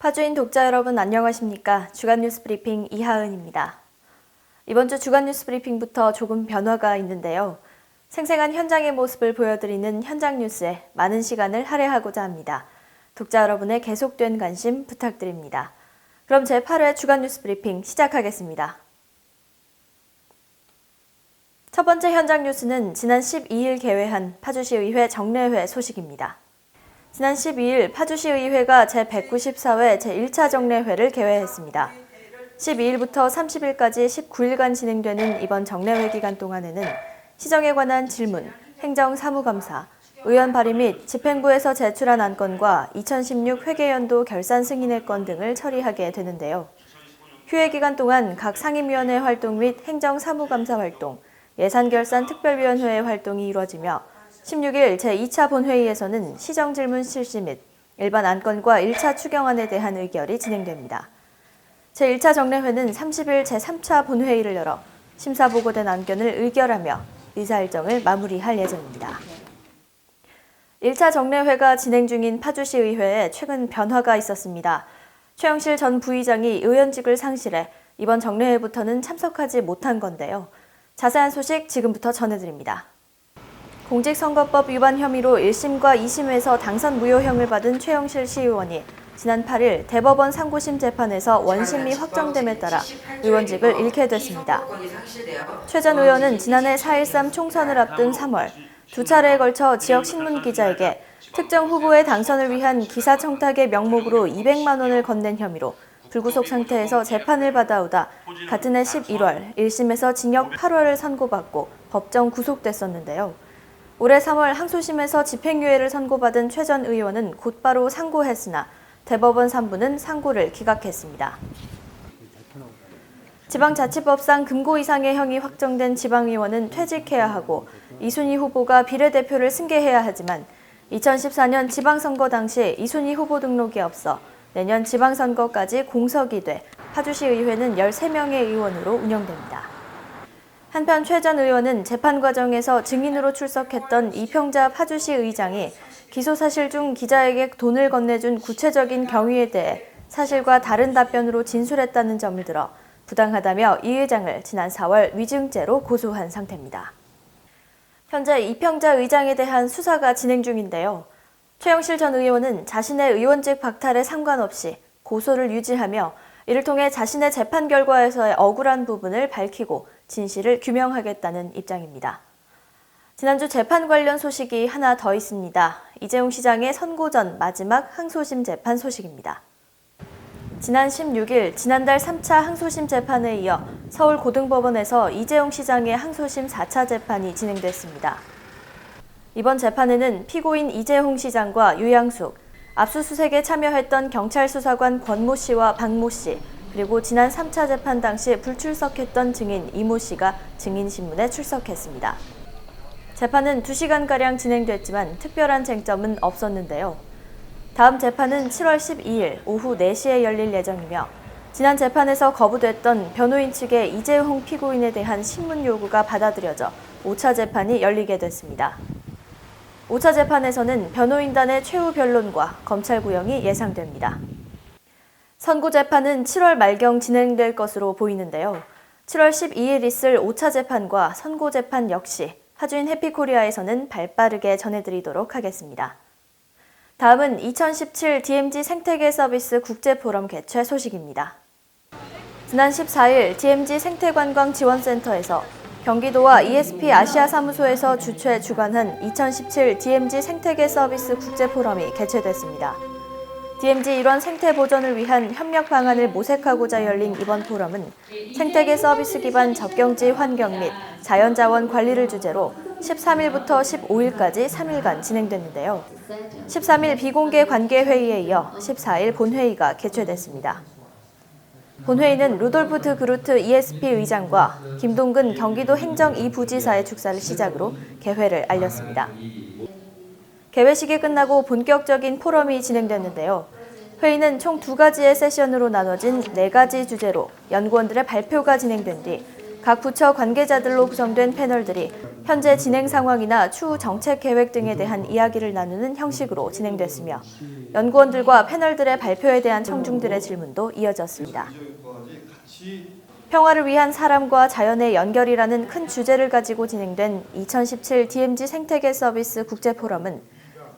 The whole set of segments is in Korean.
파주인 독자 여러분 안녕하십니까? 주간 뉴스 브리핑 이하은입니다. 이번 주 주간 뉴스 브리핑부터 조금 변화가 있는데요. 생생한 현장의 모습을 보여드리는 현장 뉴스에 많은 시간을 할애하고자 합니다. 독자 여러분의 계속된 관심 부탁드립니다. 그럼 제8회 주간 뉴스 브리핑 시작하겠습니다. 첫 번째 현장 뉴스는 지난 12일 개회한 파주시의회 정례회 소식입니다. 지난 12일 파주시의회가 제194회 제1차 정례회를 개회했습니다. 12일부터 30일까지 19일간 진행되는 이번 정례회 기간 동안에는 시정에 관한 질문, 행정사무감사, 의원 발의 및 집행부에서 제출한 안건과 2016 회계연도 결산 승인의 건 등을 처리하게 되는데요. 휴회 기간 동안 각 상임위원회 활동 및 행정사무감사 활동, 예산결산특별위원회의 활동이 이루어지며 16일 제2차 본회의에서는 시정질문 실시 및 일반 안건과 1차 추경안에 대한 의결이 진행됩니다. 제1차 정례회는 30일 제3차 본회의를 열어 심사보고된 안건을 의결하며 의사일정을 마무리할 예정입니다. 1차 정례회가 진행 중인 파주시의회에 최근 변화가 있었습니다. 최영실 전 부의장이 의원직을 상실해 이번 정례회부터는 참석하지 못한 건데요. 자세한 소식 지금부터 전해드립니다. 공직선거법 위반 혐의로 1심과 2심에서 당선 무효형을 받은 최영실 시의원이 지난 8일 대법원 상고심 재판에서 원심이 확정됨에 따라 의원직을 잃게 됐습니다. 최 전 의원은 지난해 4.13 총선을 앞둔 3월 두 차례에 걸쳐 지역 신문 기자에게 특정 후보의 당선을 위한 기사 청탁의 명목으로 200만 원을 건넨 혐의로 불구속 상태에서 재판을 받아오다 같은 해 11월 1심에서 징역 8월을 선고받고 법정 구속됐었는데요. 올해 3월 항소심에서 집행유예를 선고받은 최 전 의원은 곧바로 상고했으나 대법원 3부는 상고를 기각했습니다. 지방자치법상 금고 이상의 형이 확정된 지방의원은 퇴직해야 하고 이순희 후보가 비례대표를 승계해야 하지만 2014년 지방선거 당시 이순희 후보 등록이 없어 내년 지방선거까지 공석이 돼 파주시의회는 13명의 의원으로 운영됩니다. 한편 최 전 의원은 재판 과정에서 증인으로 출석했던 이평자 파주시 의장이 기소 사실 중 기자에게 돈을 건네준 구체적인 경위에 대해 사실과 다른 답변으로 진술했다는 점을 들어 부당하다며 이 의장을 지난 4월 위증죄로 고소한 상태입니다. 현재 이평자 의장에 대한 수사가 진행 중인데요. 최영실 전 의원은 자신의 의원직 박탈에 상관없이 고소를 유지하며 이를 통해 자신의 재판 결과에서의 억울한 부분을 밝히고 진실을 규명하겠다는 입장입니다. 지난주 재판 관련 소식이 하나 더 있습니다. 이재용 시장의 선고 전 마지막 항소심 재판 소식입니다. 지난 16일 지난달 3차 항소심 재판에 이어 서울고등법원에서 이재용 시장의 항소심 4차 재판이 진행됐습니다. 이번 재판에는 피고인 이재용 시장과 유양숙, 압수수색에 참여했던 경찰 수사관 권모 씨와 박모 씨, 그리고 지난 3차 재판 당시 불출석했던 증인 이모 씨가 증인신문에 출석했습니다. 재판은 2시간가량 진행됐지만 특별한 쟁점은 없었는데요. 다음 재판은 7월 12일 오후 4시에 열릴 예정이며 지난 재판에서 거부됐던 변호인 측의 이재용 피고인에 대한 신문 요구가 받아들여져 5차 재판이 열리게 됐습니다. 5차 재판에서는 변호인단의 최후 변론과 검찰 구형이 예상됩니다. 선고 재판은 7월 말경 진행될 것으로 보이는데요. 7월 12일 있을 5차 재판과 선고 재판 역시 파주인 해피코리아에서는 발빠르게 전해드리도록 하겠습니다. 다음은 2017 DMZ 생태계 서비스 국제포럼 개최 소식입니다. 지난 14일 DMZ 생태관광지원센터에서 경기도와 ESP 아시아 사무소에서 주최 주관한 2017 DMZ 생태계 서비스 국제포럼이 개최됐습니다. DMZ 일원 생태 보전을 위한 협력 방안을 모색하고자 열린 이번 포럼은 생태계 서비스 기반 접경지 환경 및 자연자원 관리를 주제로 13일부터 15일까지 3일간 진행됐는데요. 13일 비공개 관계회의에 이어 14일 본회의가 개최됐습니다. 본회의는 루돌프 드 그루트 ESP 의장과 김동근 경기도 행정 2부지사의 축사를 시작으로 개회를 알렸습니다. 개회식이 끝나고 본격적인 포럼이 진행됐는데요. 회의는 총 2가지의 세션으로 나눠진 4가지 주제로 연구원들의 발표가 진행된 뒤 각 부처 관계자들로 구성된 패널들이 현재 진행 상황이나 추후 정책 계획 등에 대한 이야기를 나누는 형식으로 진행됐으며 연구원들과 패널들의 발표에 대한 청중들의 질문도 이어졌습니다. 평화를 위한 사람과 자연의 연결이라는 큰 주제를 가지고 진행된 2017 DMZ 생태계 서비스 국제포럼은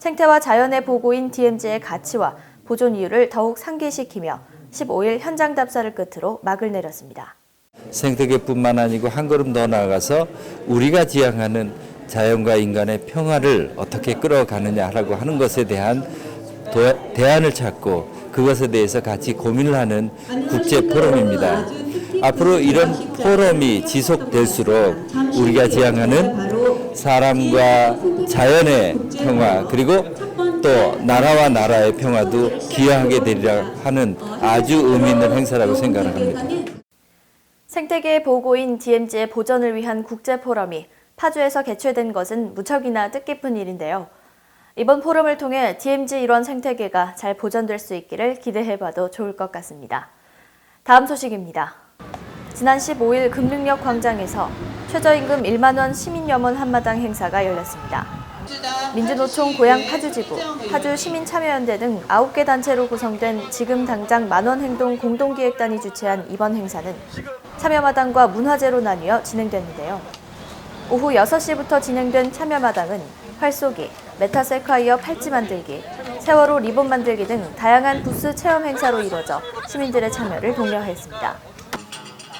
생태와 자연의 보고인 DMZ의 가치와 보존 이유를 더욱 상기시키며 15일 현장 답사를 끝으로 막을 내렸습니다. 생태계뿐만 아니고 한 걸음 더 나아가서 우리가 지향하는 자연과 인간의 평화를 어떻게 끌어가느냐라고 하는 것에 대한 대안을 찾고 그것에 대해서 같이 고민을 하는 국제 포럼입니다. 앞으로 이런 포럼이 지속될수록 우리가 지향하는 사람과 자연의 평화 그리고 또 나라와 나라의 평화도 기여하게 되리라 하는 아주 의미 있는 행사라고 생각을 합니다. 생태계의 보고인 DMZ의 보전을 위한 국제 포럼이 파주에서 개최된 것은 무척이나 뜻깊은 일인데요. 이번 포럼을 통해 DMZ 일원 생태계가 잘 보존될 수 있기를 기대해봐도 좋을 것 같습니다. 다음 소식입니다. 지난 15일 금능역 광장에서 최저임금 1만 원 시민염원 한마당 행사가 열렸습니다. 민주노총 고양 파주지구, 파주시민참여연대 등 9개 단체로 구성된 지금 당장 만원 행동 공동기획단이 주최한 이번 행사는 참여마당과 문화제로 나뉘어 진행됐는데요. 오후 6시부터 진행된 참여마당은 활쏘기, 메타세콰이어 팔찌 만들기, 세월호 리본 만들기 등 다양한 부스 체험 행사로 이루어져 시민들의 참여를 독려했습니다.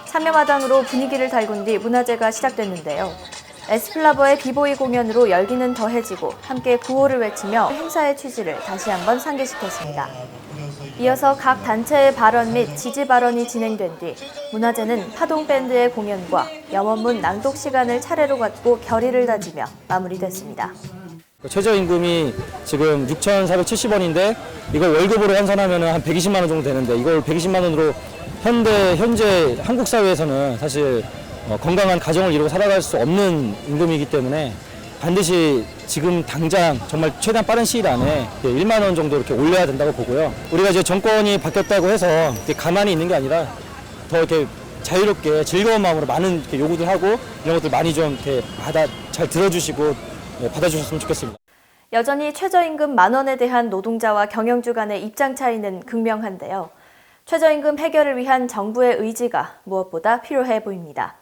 참여마당으로 분위기를 달군 뒤 문화제가 시작됐는데요. 에스플라버의 비보이 공연으로 열기는 더해지고 함께 구호를 외치며 행사의 취지를 다시 한번 상기시켰습니다. 이어서 각 단체의 발언 및 지지 발언이 진행된 뒤 문화제는 파동밴드의 공연과 염원문 낭독 시간을 차례로 갖고 결의를 다지며 마무리됐습니다. 최저임금이 지금 6,470원인데 이걸 월급으로 환산하면 한 120만 원 정도 되는데 이걸 120만 원으로 현재 한국 사회에서는 사실 건강한 가정을 이루고 살아갈 수 없는 임금이기 때문에 반드시 지금 당장 정말 최대한 빠른 시일 안에 1만 원 정도 이렇게 올려야 된다고 보고요. 우리가 이제 정권이 바뀌었다고 해서 가만히 있는 게 아니라 더 이렇게 자유롭게 즐거운 마음으로 많은 요구들 하고 이런 것들 많이 좀 이렇게 잘 들어주시고 받아주셨으면 좋겠습니다. 여전히 최저임금 10,000원에 대한 노동자와 경영주 간의 입장 차이는 극명한데요. 최저임금 해결을 위한 정부의 의지가 무엇보다 필요해 보입니다.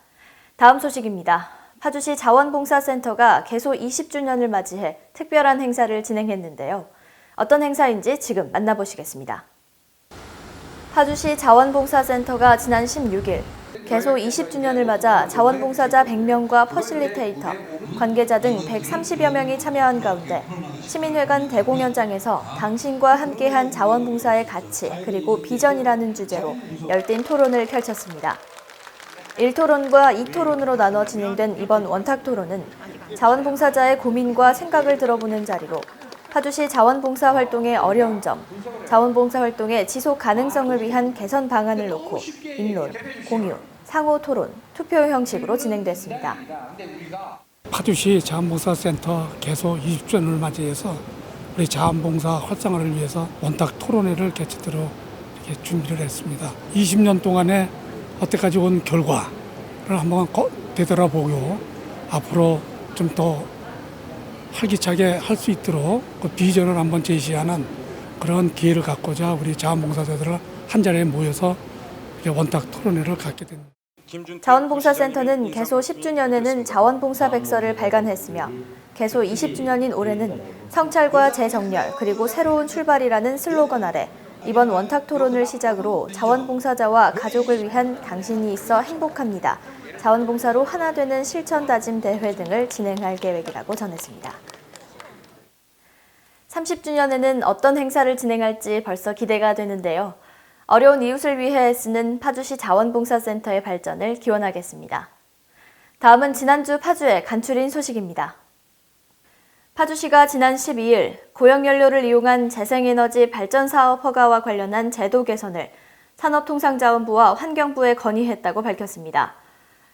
다음 소식입니다. 파주시 자원봉사센터가 개소 20주년을 맞이해 특별한 행사를 진행했는데요. 어떤 행사인지 지금 만나보시겠습니다. 파주시 자원봉사센터가 지난 16일 개소 20주년을 맞아 자원봉사자 100명과 퍼실리테이터, 관계자 등 130여 명이 참여한 가운데 시민회관 대공연장에서 당신과 함께한 자원봉사의 가치 그리고 비전이라는 주제로 열띤 토론을 펼쳤습니다. 1토론과 2토론으로 나눠 진행된 이번 원탁토론은 자원봉사자의 고민과 생각을 들어보는 자리로 파주시 자원봉사 활동의 어려운 점, 자원봉사 활동의 지속 가능성을 위한 개선 방안을 놓고 입론, 공유, 상호 토론, 투표 형식으로 진행됐습니다. 파주시 자원봉사센터 개소 20주년을 맞이해서 우리 자원봉사 활성화를 위해서 원탁 토론회를 개최토록 이렇게 준비를 했습니다. 20년 동안에 여태까지 온 결과를 한번 되돌아보고 앞으로 좀 더 활기차게 할 수 있도록 그 비전을 한번 제시하는 그런 기회를 갖고자 우리 자원봉사자들을 한 자리에 모여서 이렇게 원탁 토론회를 갖게 됩니다. 자원봉사센터는 개소 10주년에는 자원봉사 백서를 발간했으며 개소 20주년인 올해는 성찰과 재정렬 그리고 새로운 출발이라는 슬로건 아래 이번 원탁 토론을 시작으로 자원봉사자와 가족을 위한 당신이 있어 행복합니다. 자원봉사로 하나 되는 실천 다짐 대회 등을 진행할 계획이라고 전했습니다. 30주년에는 어떤 행사를 진행할지 벌써 기대가 되는데요. 어려운 이웃을 위해 쓰는 파주시 자원봉사센터의 발전을 기원하겠습니다. 다음은 지난주 파주의 간추린 소식입니다. 파주시가 지난 12일 고용연료를 이용한 재생에너지 발전사업 허가와 관련한 제도 개선을 산업통상자원부와 환경부에 건의했다고 밝혔습니다.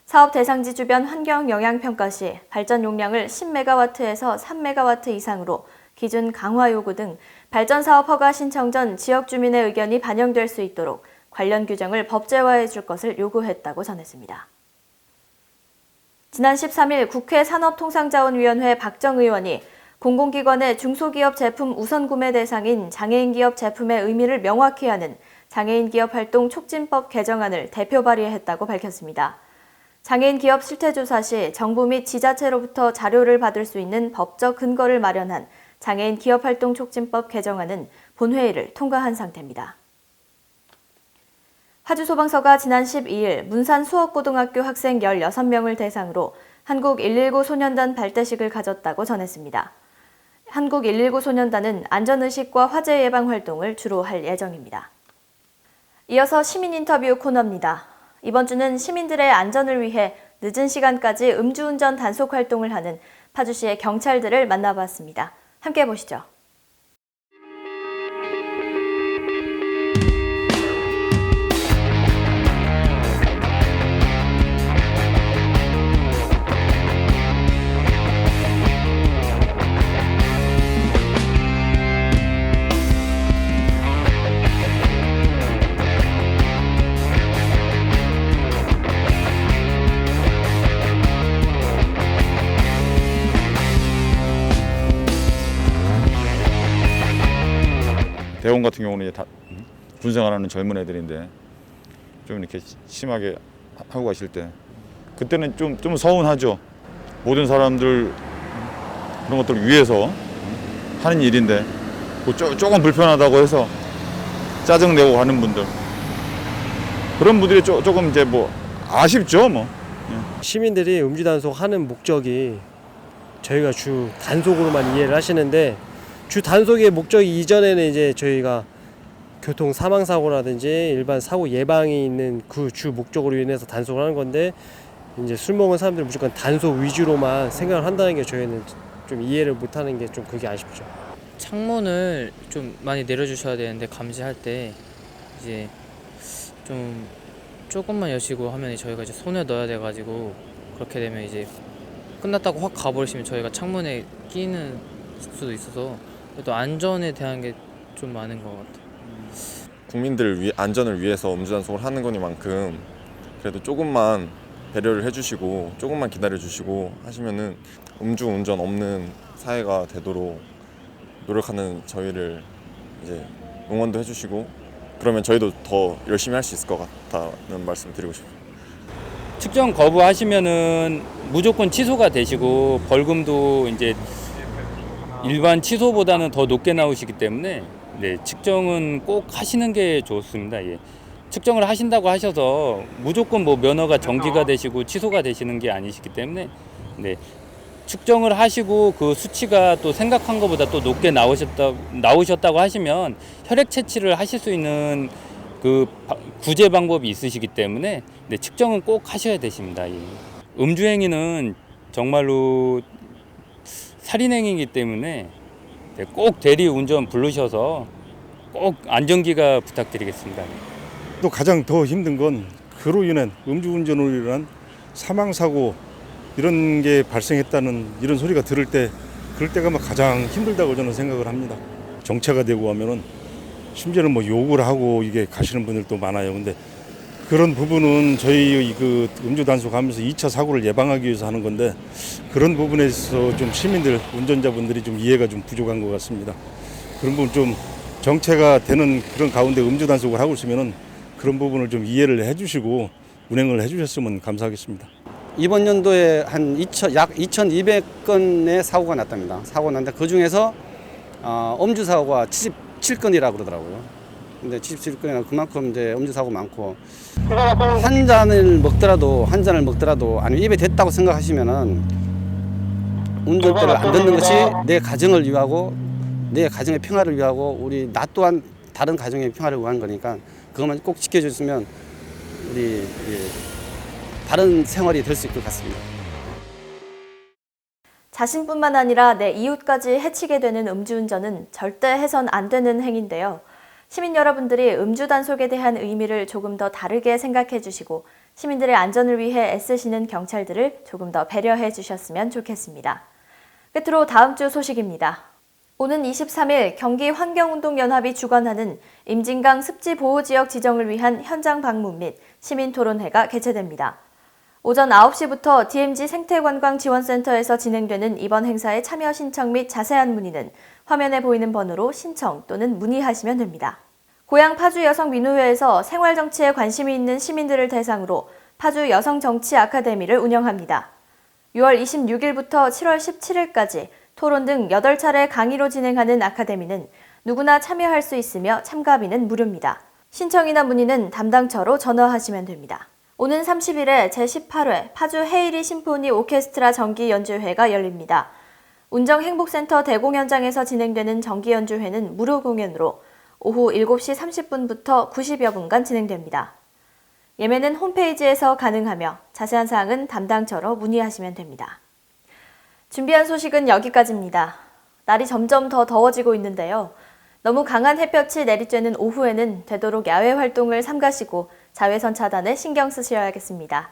사업 대상지 주변 환경영향평가 시 발전 용량을 10메가와트에서 3메가와트 이상으로 기준 강화 요구 등 발전사업 허가 신청 전 지역 주민의 의견이 반영될 수 있도록 관련 규정을 법제화해 줄 것을 요구했다고 전했습니다. 지난 13일 국회 산업통상자원위원회 박정 의원이 공공기관의 중소기업 제품 우선구매 대상인 장애인 기업 제품의 의미를 명확히 하는 장애인 기업 활동 촉진법 개정안을 대표 발의했다고 밝혔습니다. 장애인 기업 실태조사 시 정부 및 지자체로부터 자료를 받을 수 있는 법적 근거를 마련한 장애인 기업 활동 촉진법 개정안은 본회의를 통과한 상태입니다. 파주소방서가 지난 12일 문산 수업고등학교 학생 16명을 대상으로 한국 119 소년단 발대식을 가졌다고 전했습니다. 한국 119 소년단은 안전의식과 화재 예방 활동을 주로 할 예정입니다. 이어서 시민 인터뷰 코너입니다. 이번 주는 시민들의 안전을 위해 늦은 시간까지 음주운전 단속 활동을 하는 파주시의 경찰들을 만나봤습니다. 함께 보시죠. 대원 같은 경우는 다 군생활하는 젊은 애들인데 좀 이렇게 심하게 하고 가실 때 그때는 좀 서운하죠. 모든 사람들 그런 것들을 위해서 하는 일인데 조금 불편하다고 해서 짜증내고 가는 분들 그런 분들이 조금 이제 뭐 아쉽죠 뭐. 시민들이 음주 단속하는 목적이 저희가 주 단속으로만 이해를 하시는데 주 단속의 목적이 이전에는 이제 저희가 교통 사망 사고라든지 일반 사고 예방이 있는 그 주 목적으로 인해서 단속을 하는 건데 이제 술 먹은 사람들이 무조건 단속 위주로만 생각을 한다는 게 저희는 좀 이해를 못하는 게 좀 그게 아쉽죠. 창문을 좀 많이 내려주셔야 되는데 감지할 때 이제 좀 조금만 여시고 하면 저희가 이제 손에 넣어야 돼가지고 그렇게 되면 이제 끝났다고 확 가버리시면 저희가 창문에 끼는 수도 있어서 또 안전에 대한 게 좀 많은 것 같아요. 국민들 안전을 위해서 음주 단속을 하는 거니만큼 그래도 조금만 배려를 해주시고 조금만 기다려주시고 하시면은 음주 운전 없는 사회가 되도록 노력하는 저희를 이제 응원도 해주시고 그러면 저희도 더 열심히 할 수 있을 것 같다는 말씀 드리고 싶어요. 측정 거부하시면은 무조건 취소가 되시고 벌금도 이제 일반 취소보다는 더 높게 나오시기 때문에 네, 측정은 꼭 하시는 게 좋습니다. 예. 측정을 하신다고 하셔서 무조건 뭐 면허가 정지가 되시고 취소가 되시는 게 아니시기 때문에 네, 측정을 하시고 그 수치가 또 생각한 것보다 또 높게 나오셨다고 하시면 혈액 채취를 하실 수 있는 그 구제 방법이 있으시기 때문에 네, 측정은 꼭 하셔야 되십니다. 예. 음주행위는 정말로 살인행위이기 때문에 네, 꼭 대리운전 부르셔서 꼭 안전기가 부탁드리겠습니다. 또 가장 더 힘든 건 그로 인한 음주운전으로 인한 사망사고 이런 게 발생했다는 이런 소리가 들을 때 그럴 때가 가장 힘들다고 저는 생각을 합니다. 정체가 되고 하면은 심지어는 뭐 욕을 하고 이게 가시는 분들도 많아요. 근데 그런 부분은 저희 그 음주 단속하면서 2차 사고를 예방하기 위해서 하는 건데 그런 부분에서 좀 시민들, 운전자분들이 좀 이해가 좀 부족한 것 같습니다. 그런 부분 좀 정체가 되는 그런 가운데 음주 단속을 하고 있으면은 그런 부분을 좀 이해를 해주시고 운행을 해주셨으면 감사하겠습니다. 이번 연도에 약 2,200건의 사고가 났답니다. 사고가 났는데 그 중에서 음주 사고가 77건이라고 그러더라고요. 근데 77건이나 그만큼 이제 음주 사고 많고 한 잔을 먹더라도 아니면 입에 댔다고 생각하시면은 운전대를 안 듣는 것이 내 가정을 위하고 내 가정의 평화를 위하고 나 또한 다른 가정의 평화를 위한 거니까 그것만 꼭 지켜줬으면 우리 바른 생활이 될 수 있을 것 같습니다. 자신뿐만 아니라 내 이웃까지 해치게 되는 음주운전은 절대 해선 안 되는 행위인데요. 시민 여러분들이 음주 단속에 대한 의미를 조금 더 다르게 생각해 주시고 시민들의 안전을 위해 애쓰시는 경찰들을 조금 더 배려해 주셨으면 좋겠습니다. 끝으로 다음 주 소식입니다. 오는 23일 경기환경운동연합이 주관하는 임진강 습지보호지역 지정을 위한 현장 방문 및 시민토론회가 개최됩니다. 오전 9시부터 DMZ 생태관광지원센터에서 진행되는 이번 행사의 참여 신청 및 자세한 문의는 화면에 보이는 번호로 신청 또는 문의하시면 됩니다. 고양 파주 여성민우회에서 생활정치에 관심이 있는 시민들을 대상으로 파주 여성정치 아카데미를 운영합니다. 6월 26일부터 7월 17일까지 토론 등 8차례 강의로 진행하는 아카데미는 누구나 참여할 수 있으며 참가비는 무료입니다. 신청이나 문의는 담당처로 전화하시면 됩니다. 오는 30일에 제18회 파주 헤이리 심포니 오케스트라 정기연주회가 열립니다. 운정행복센터 대공연장에서 진행되는 정기연주회는 무료 공연으로 오후 7시 30분부터 90여 분간 진행됩니다. 예매는 홈페이지에서 가능하며 자세한 사항은 담당처로 문의하시면 됩니다. 준비한 소식은 여기까지입니다. 날이 점점 더 더워지고 있는데요. 너무 강한 햇볕이 내리쬐는 오후에는 되도록 야외 활동을 삼가시고 자외선 차단에 신경 쓰셔야겠습니다.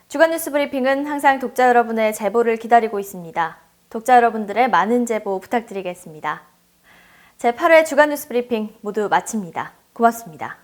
주간 뉴스 브리핑은 항상 독자 여러분의 제보를 기다리고 있습니다. 독자 여러분들의 많은 제보 부탁드리겠습니다. 제8회 주간 뉴스 브리핑 모두 마칩니다. 고맙습니다.